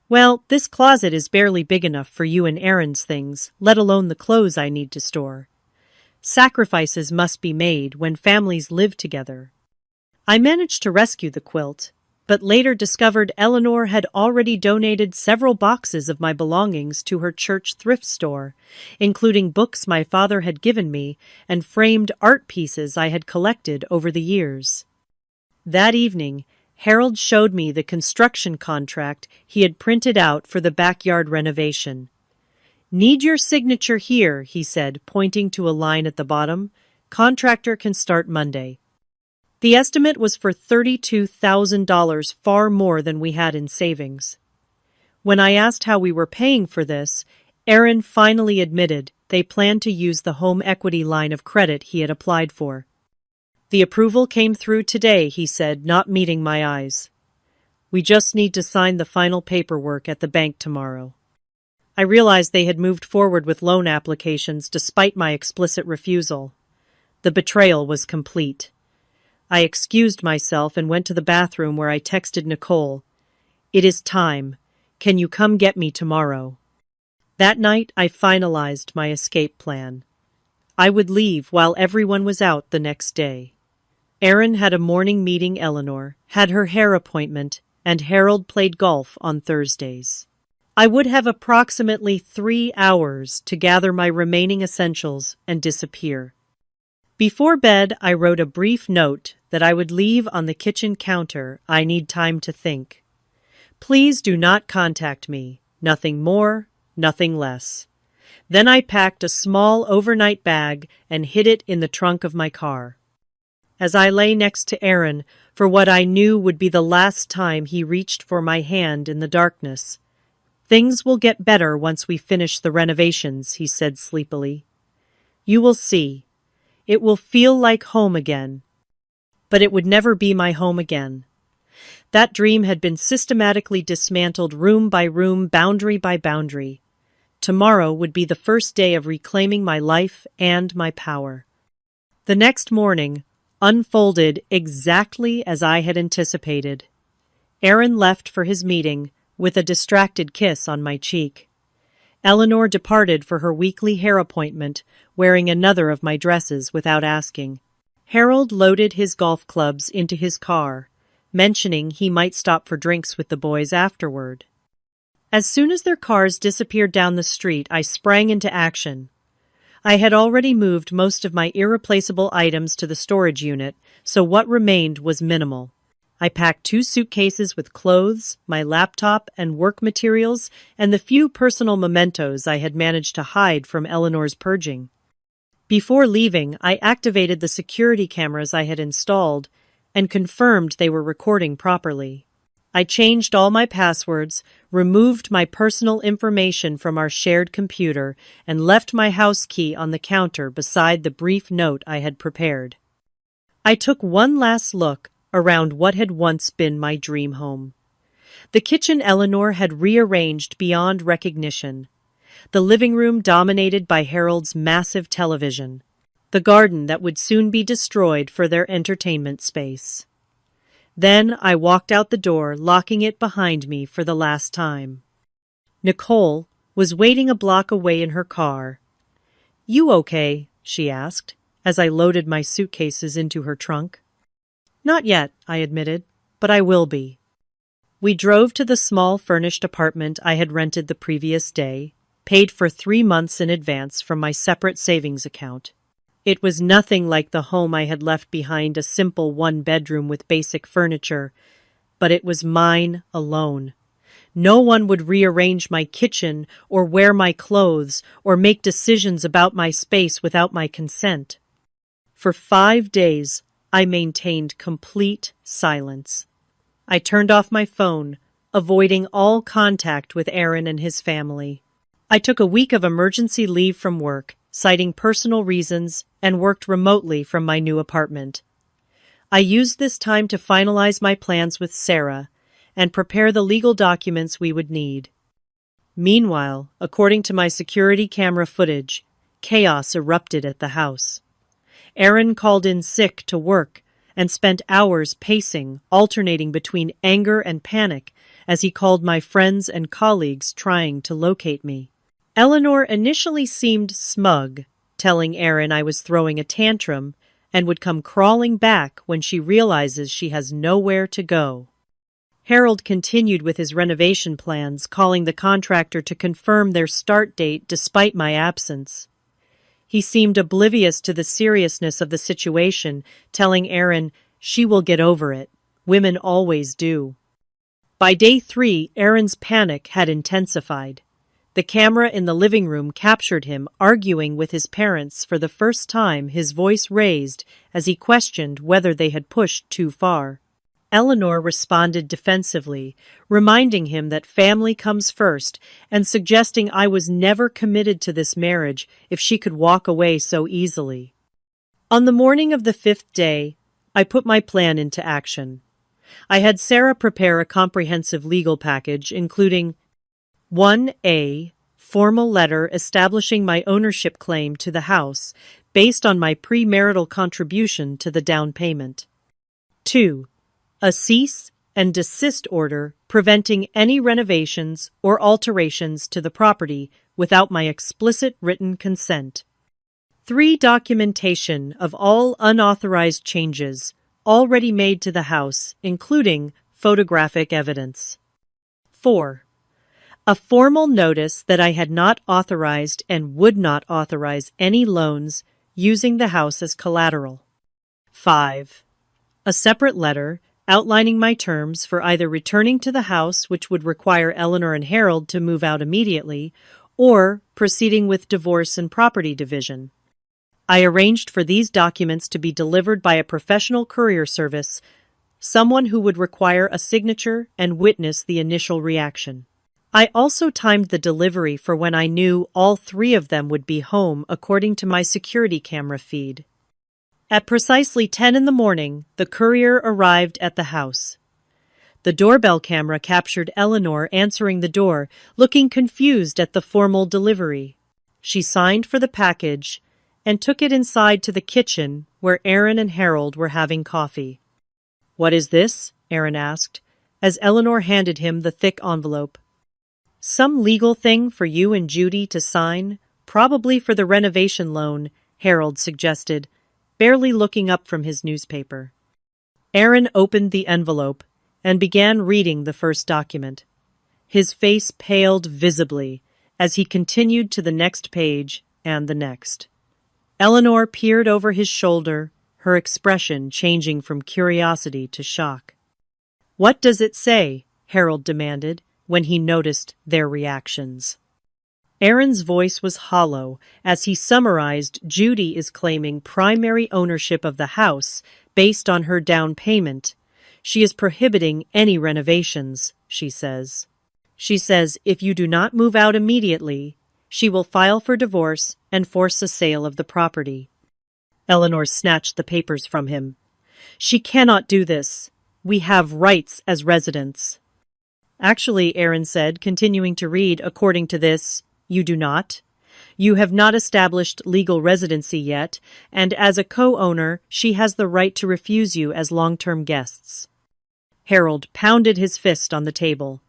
"Well, this closet is barely big enough for you and Aaron's things, let alone the clothes I need to store. Sacrifices must be made when families live together." I managed to rescue the quilt, but later discovered Eleanor had already donated several boxes of my belongings to her church thrift store, including books my father had given me and framed art pieces I had collected over the years. That evening, Harold showed me the construction contract he had printed out for the backyard renovation. "Need your signature here," he said, pointing to a line at the bottom. "Contractor can start Monday." The estimate was for $32,000, far more than we had in savings. When I asked how we were paying for this, Aaron finally admitted they planned to use the home equity line of credit he had applied for. "The approval came through today," he said, not meeting my eyes. "We just need to sign the final paperwork at the bank tomorrow." I realized they had moved forward with loan applications despite my explicit refusal. The betrayal was complete. I excused myself and went to the bathroom where I texted Nicole, "It is time. Can you come get me tomorrow?" That night, I finalized my escape plan. I would leave while everyone was out the next day. Aaron had a morning meeting, Eleanor had her hair appointment, and Harold played golf on Thursdays. I would have approximately 3 hours to gather my remaining essentials and disappear. Before bed, I wrote a brief note that I would leave on the kitchen counter. "I need time to think. Please do not contact me. Nothing more, nothing less." Then I packed a small overnight bag and hid it in the trunk of my car. As I lay next to Aaron for what I knew would be the last time he reached for my hand in the darkness, "Things will get better once we finish the renovations," he said sleepily. "You will see. It will feel like home again." But it would never be my home again. That dream had been systematically dismantled room by room, boundary by boundary. Tomorrow would be the first day of reclaiming my life and my power. The next morning unfolded exactly as I had anticipated. Aaron left for his meeting with a distracted kiss on my cheek. Eleanor departed for her weekly hair appointment, wearing another of my dresses without asking. Harold loaded his golf clubs into his car, mentioning he might stop for drinks with the boys afterward. As soon as their cars disappeared down the street, I sprang into action. I had already moved most of my irreplaceable items to the storage unit, so what remained was minimal. I packed 2 suitcases with clothes, my laptop, and work materials, and the few personal mementos I had managed to hide from Eleanor's purging. Before leaving, I activated the security cameras I had installed and confirmed they were recording properly. I changed all my passwords, removed my personal information from our shared computer, and left my house key on the counter beside the brief note I had prepared. I took one last look around what had once been my dream home. The kitchen Eleanor had rearranged beyond recognition. The living room dominated by Harold's massive television. The garden that would soon be destroyed for their entertainment space. Then I walked out the door, locking it behind me for the last time. Nicole was waiting a block away in her car. "You okay?" she asked, as I loaded my suitcases into her trunk. "Not yet," I admitted, "but I will be." We drove to the small furnished apartment I had rented the previous day, paid for 3 months in advance from my separate savings account. It was nothing like the home I had left behind, a simple 1-bedroom with basic furniture, but it was mine alone. No one would rearrange my kitchen or wear my clothes or make decisions about my space without my consent. For 5 days, I maintained complete silence. I turned off my phone, avoiding all contact with Aaron and his family. I took a week of emergency leave from work, citing personal reasons, and worked remotely from my new apartment. I used this time to finalize my plans with Sarah and prepare the legal documents we would need. Meanwhile, according to my security camera footage, chaos erupted at the house. Aaron called in sick to work and spent hours pacing, alternating between anger and panic as he called my friends and colleagues trying to locate me. Eleanor initially seemed smug, telling Aaron I was throwing a tantrum and would come crawling back when she realizes she has nowhere to go. Harold continued with his renovation plans, calling the contractor to confirm their start date despite my absence. He seemed oblivious to the seriousness of the situation, telling Aaron, "She will get over it. Women always do." By day 3, Aaron's panic had intensified. The camera in the living room captured him arguing with his parents for the first time, his voice raised as he questioned whether they had pushed too far. Eleanor responded defensively, reminding him that family comes first and suggesting I was never committed to this marriage if she could walk away so easily. On the morning of the 5th day, I put my plan into action. I had Sarah prepare a comprehensive legal package, including 1A, formal letter establishing my ownership claim to the house based on my premarital contribution to the down payment. 2. A cease and desist order preventing any renovations or alterations to the property without my explicit written consent. 3. Documentation of all unauthorized changes already made to the house, including photographic evidence. 4. A formal notice that I had not authorized and would not authorize any loans using the house as collateral. 5. A separate letter outlining my terms for either returning to the house, which would require Eleanor and Harold to move out immediately, or proceeding with divorce and property division. I arranged for these documents to be delivered by a professional courier service, someone who would require a signature and witness the initial reaction. I also timed the delivery for when I knew all 3 of them would be home according to my security camera feed. At precisely 10 in the morning, the courier arrived at the house. The doorbell camera captured Eleanor answering the door, looking confused at the formal delivery. She signed for the package and took it inside to the kitchen where Aaron and Harold were having coffee. "What is this?" Aaron asked, as Eleanor handed him the thick envelope. Some legal thing for you and Judy to sign, probably for the renovation loan, Harold suggested, barely looking up from his newspaper. Aaron opened the envelope and began reading the first document. His face paled visibly as he continued to the next page and the next. Eleanor peered over his shoulder, her expression changing from curiosity to shock. "What does it say?" Harold demanded when he noticed their reactions. Aaron's voice was hollow as he summarized Judy is claiming primary ownership of the house based on her down payment. She is prohibiting any renovations, she says. She says if you do not move out immediately, she will file for divorce and force a sale of the property. Eleanor snatched the papers from him. "She cannot do this. We have rights as residents." "Actually," Aaron said, continuing to read, "according to this, you do not. You have not established legal residency yet, and as a co-owner, she has the right to refuse you as long-term guests." Harold pounded his fist on the table.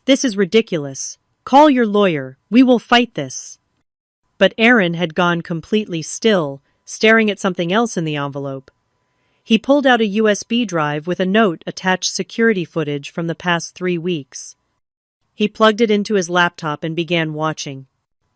"This is ridiculous. Call your lawyer. We will fight this." But Aaron had gone completely still, staring at something else in the envelope. He pulled out a USB drive with a note attached security footage from the past 3 weeks. He plugged it into his laptop and began watching.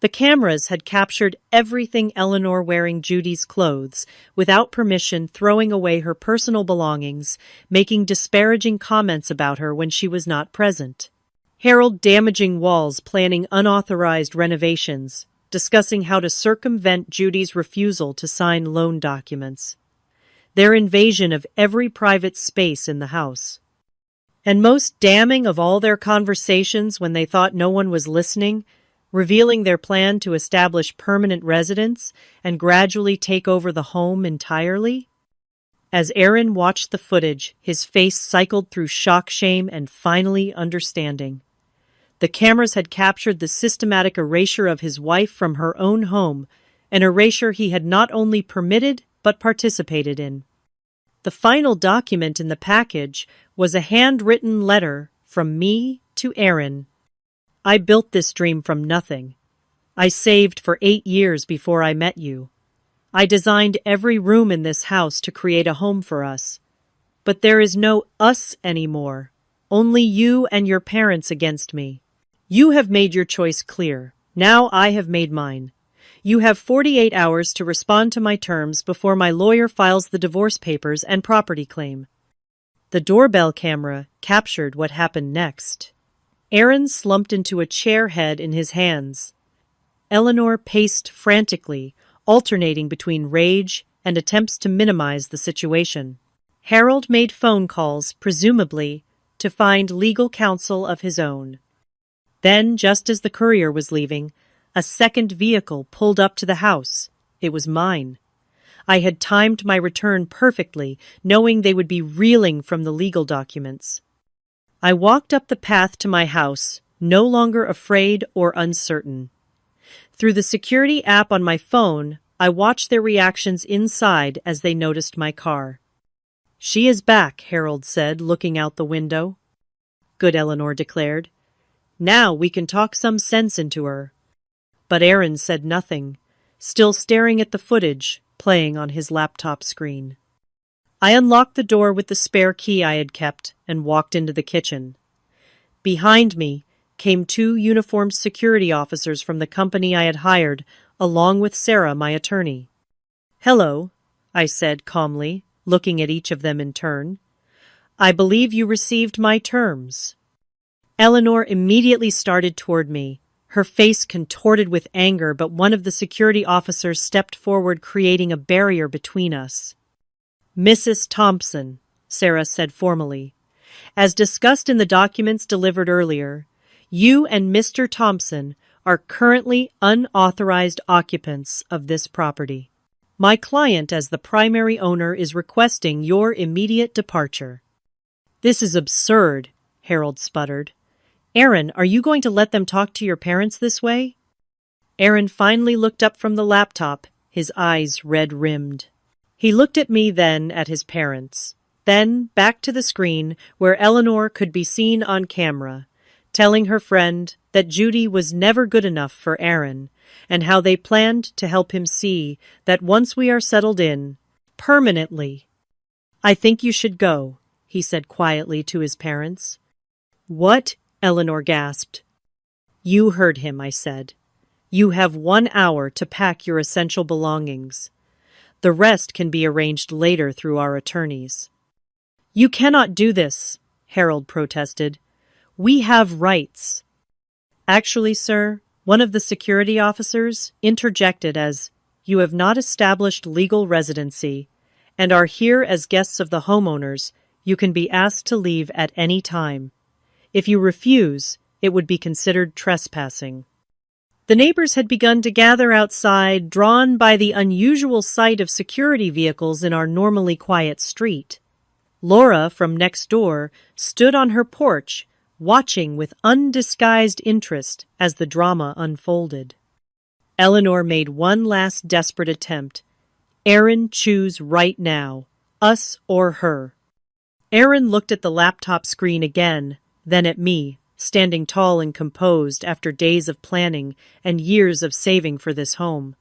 The cameras had captured everything Eleanor wearing Judy's clothes, without permission throwing away her personal belongings, making disparaging comments about her when she was not present. Harold damaging walls, planning unauthorized renovations, discussing how to circumvent Judy's refusal to sign loan documents. Their invasion of every private space in the house. And most damning of all their conversations when they thought no one was listening, revealing their plan to establish permanent residence and gradually take over the home entirely? As Aaron watched the footage, his face cycled through shock, shame, and finally understanding. The cameras had captured the systematic erasure of his wife from her own home, an erasure he had not only permitted but participated in. The final document in the package was a handwritten letter from me to Aaron. "I built this dream from nothing. I saved for 8 years before I met you. I designed every room in this house to create a home for us. But there is no us anymore, only you and your parents against me. You have made your choice clear. Now I have made mine. You have 48 hours to respond to my terms before my lawyer files the divorce papers and property claim." The doorbell camera captured what happened next. Aaron slumped into a chair, head in his hands. Eleanor paced frantically, alternating between rage and attempts to minimize the situation. Harold made phone calls, presumably, to find legal counsel of his own. Then, just as the courier was leaving, a second vehicle pulled up to the house. It was mine. I had timed my return perfectly, knowing they would be reeling from the legal documents. I walked up the path to my house, no longer afraid or uncertain. Through the security app on my phone, I watched their reactions inside as they noticed my car. "She is back," Harold said, looking out the window. "Good," Eleanor declared. "Now we can talk some sense into her." But Aaron said nothing, still staring at the footage playing on his laptop screen. I unlocked the door with the spare key I had kept and walked into the kitchen. Behind me came 2 uniformed security officers from the company I had hired, along with Sarah, my attorney. "Hello," I said calmly, looking at each of them in turn. "I believe you received my terms." Eleanor immediately started toward me, her face contorted with anger, but one of the security officers stepped forward, creating a barrier between us. "Mrs. Thompson," Sarah said formally, "as discussed in the documents delivered earlier, you and Mr. Thompson are currently unauthorized occupants of this property. My client, as the primary owner, is requesting your immediate departure." "This is absurd," Harold sputtered. "Aaron, are you going to let them talk to your parents this way?" Aaron finally looked up from the laptop, his eyes red-rimmed. He looked at me, then at his parents, then back to the screen where Eleanor could be seen on camera, telling her friend that Judy was never good enough for Aaron, and how they planned to help him see that once we are settled in, permanently. "I think you should go," he said quietly to his parents. "What?" Eleanor gasped. "You heard him," I said. "You have 1 hour to pack your essential belongings. The rest can be arranged later through our attorneys." "You cannot do this," Harold protested. "We have rights." "Actually, sir," one of the security officers interjected as, "You have not established legal residency and are here as guests of the homeowners. You can be asked to leave at any time. If you refuse, it would be considered trespassing." The neighbors had begun to gather outside, drawn by the unusual sight of security vehicles in our normally quiet street. Laura, from next door, stood on her porch, watching with undisguised interest as the drama unfolded. Eleanor made one last desperate attempt. "Aaron, choose right now, us or her." Aaron looked at the laptop screen again, then at me, standing tall and composed after days of planning and years of saving for this home.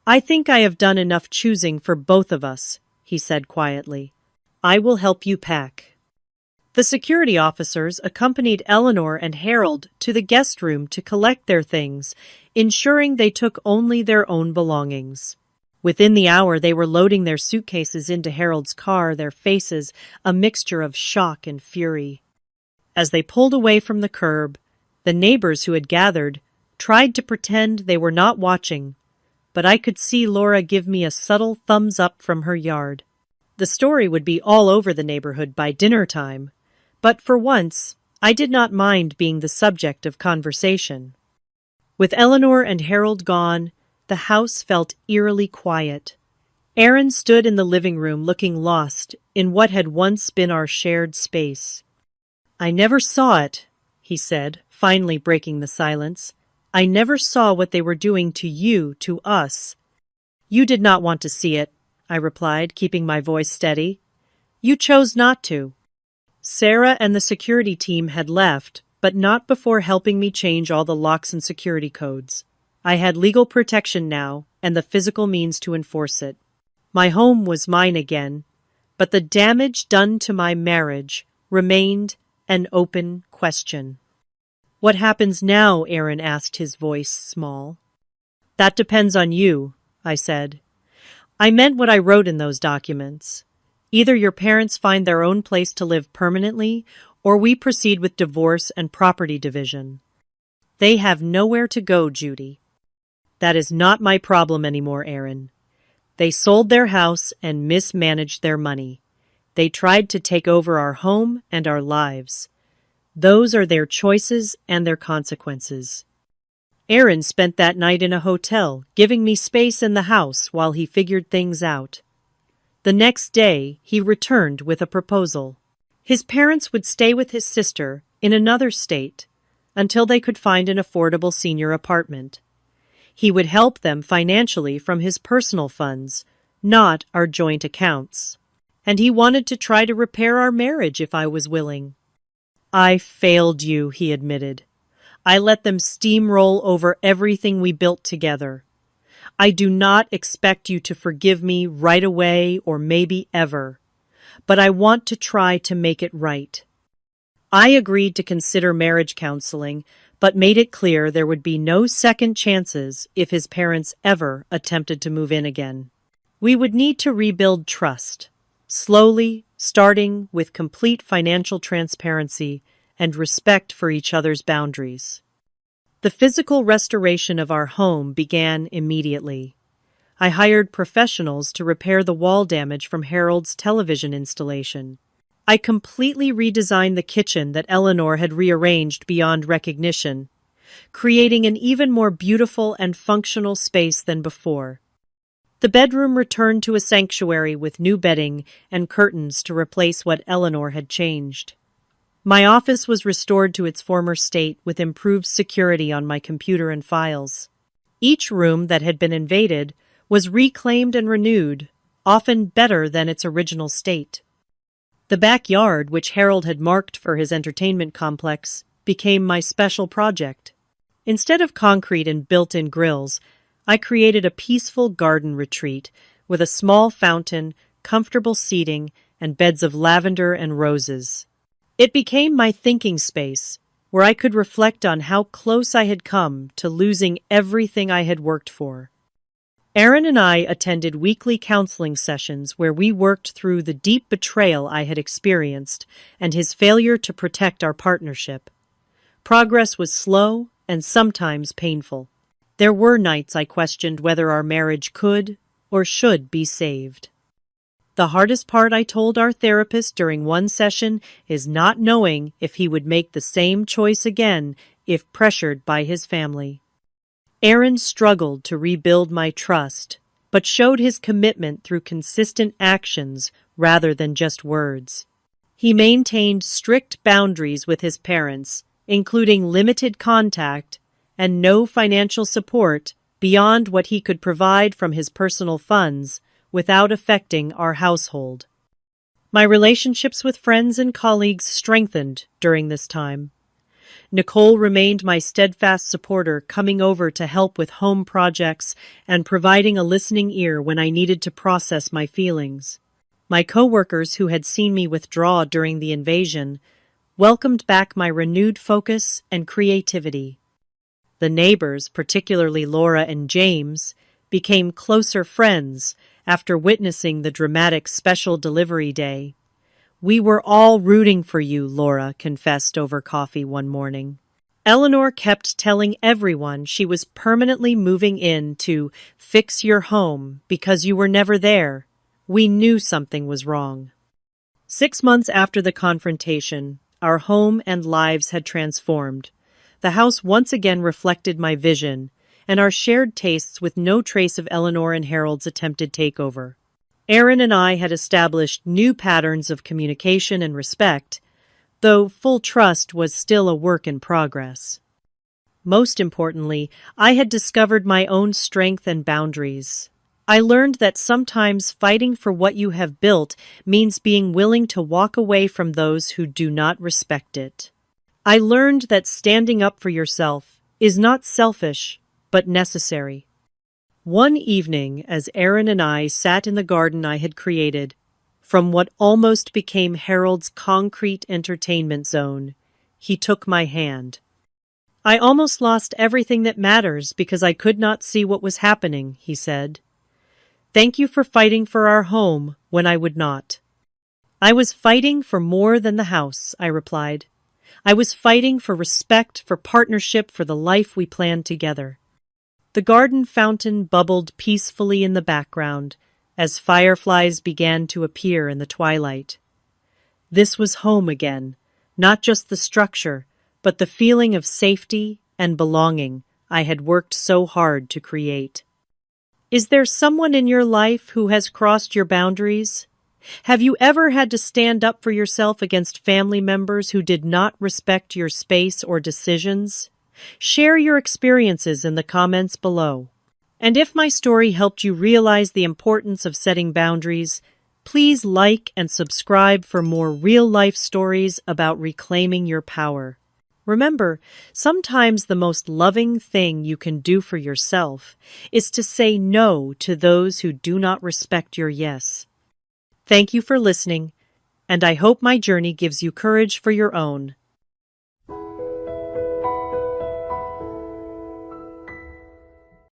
"I think I have done enough choosing for both of us," he said quietly. "I will help you pack." The security officers accompanied Eleanor and Harold to the guest room to collect their things, ensuring they took only their own belongings. Within the hour, they were loading their suitcases into Harold's car, their faces a mixture of shock and fury. As they pulled away from the curb, the neighbors who had gathered tried to pretend they were not watching, but I could see Laura give me a subtle thumbs up from her yard. The story would be all over the neighborhood by dinner time, but for once, I did not mind being the subject of conversation. With Eleanor and Harold gone, the house felt eerily quiet. Aaron stood in the living room looking lost in what had once been our shared space. "I never saw it," he said, finally breaking the silence. "I never saw what they were doing to you, to us." "You did not want to see it," I replied, keeping my voice steady. "You chose not to." Sarah and the security team had left, but not before helping me change all the locks and security codes. I had legal protection now, and the physical means to enforce it. My home was mine again, but the damage done to my marriage remained an open question. "What happens now?" Aaron asked, his voice small. "That depends on you," I said. "I meant what I wrote in those documents. Either your parents find their own place to live permanently, or we proceed with divorce and property division. They have nowhere to go, Judy." "That is not my problem anymore, Aaron. They sold their house and mismanaged their money. They tried to take over our home and our lives. Those are their choices and their consequences." Aaron spent that night in a hotel, giving me space in the house while he figured things out. The next day, he returned with a proposal. His parents would stay with his sister in another state until they could find an affordable senior apartment. He would help them financially from his personal funds, not our joint accounts. And he wanted to try to repair our marriage if I was willing. "I failed you," he admitted. "I let them steamroll over everything we built together. I do not expect you to forgive me right away or maybe ever, but I want to try to make it right." I agreed to consider marriage counseling, but made it clear there would be no second chances if his parents ever attempted to move in again. We would need to rebuild trust, slowly, starting with complete financial transparency and respect for each other's boundaries. The physical restoration of our home began immediately. I hired professionals to repair the wall damage from Harold's television installation. I completely redesigned the kitchen that Eleanor had rearranged beyond recognition, creating an even more beautiful and functional space than before. The bedroom returned to a sanctuary with new bedding and curtains to replace what Eleanor had changed. My office was restored to its former state with improved security on my computer and files. Each room that had been invaded was reclaimed and renewed, often better than its original state. The backyard, which Harold had marked for his entertainment complex, became my special project. Instead of concrete and built-in grills, I created a peaceful garden retreat with a small fountain, comfortable seating, and beds of lavender and roses. It became my thinking space, where I could reflect on how close I had come to losing everything I had worked for. Aaron and I attended weekly counseling sessions where we worked through the deep betrayal I had experienced and his failure to protect our partnership. Progress was slow and sometimes painful. There were nights I questioned whether our marriage could or should be saved. The hardest part, I told our therapist during one session, is not knowing if he would make the same choice again if pressured by his family. Aaron struggled to rebuild my trust, but showed his commitment through consistent actions rather than just words. He maintained strict boundaries with his parents, including limited contact and no financial support beyond what he could provide from his personal funds without affecting our household. My relationships with friends and colleagues strengthened during this time. Nicole remained my steadfast supporter, coming over to help with home projects and providing a listening ear when I needed to process my feelings. My coworkers, who had seen me withdraw during the invasion, welcomed back my renewed focus and creativity. The neighbors, particularly Laura and James, became closer friends after witnessing the dramatic special delivery day. "We were all rooting for you," Laura confessed over coffee one morning. Eleanor kept telling everyone she was permanently moving in to fix your home because you were never there. We knew something was wrong. 6 months after the confrontation, our home and lives had transformed. The house once again reflected my vision and our shared tastes, with no trace of Eleanor and Harold's attempted takeover. Aaron and I had established new patterns of communication and respect, though full trust was still a work in progress. Most importantly, I had discovered my own strength and boundaries. I learned that sometimes fighting for what you have built means being willing to walk away from those who do not respect it. I learned that standing up for yourself is not selfish, but necessary. One evening, as Aaron and I sat in the garden I had created, from what almost became Harold's concrete entertainment zone, he took my hand. "I almost lost everything that matters because I could not see what was happening," he said. "Thank you for fighting for our home when I would not." "I was fighting for more than the house," I replied. "I was fighting for respect, for partnership, for the life we planned together." The garden fountain bubbled peacefully in the background as fireflies began to appear in the twilight. This was home again, not just the structure, but the feeling of safety and belonging I had worked so hard to create. Is there someone in your life who has crossed your boundaries? Have you ever had to stand up for yourself against family members who did not respect your space or decisions? Share your experiences in the comments below. And if my story helped you realize the importance of setting boundaries, please like and subscribe for more real-life stories about reclaiming your power. Remember, sometimes the most loving thing you can do for yourself is to say no to those who do not respect your yes. Thank you for listening, and I hope my journey gives you courage for your own.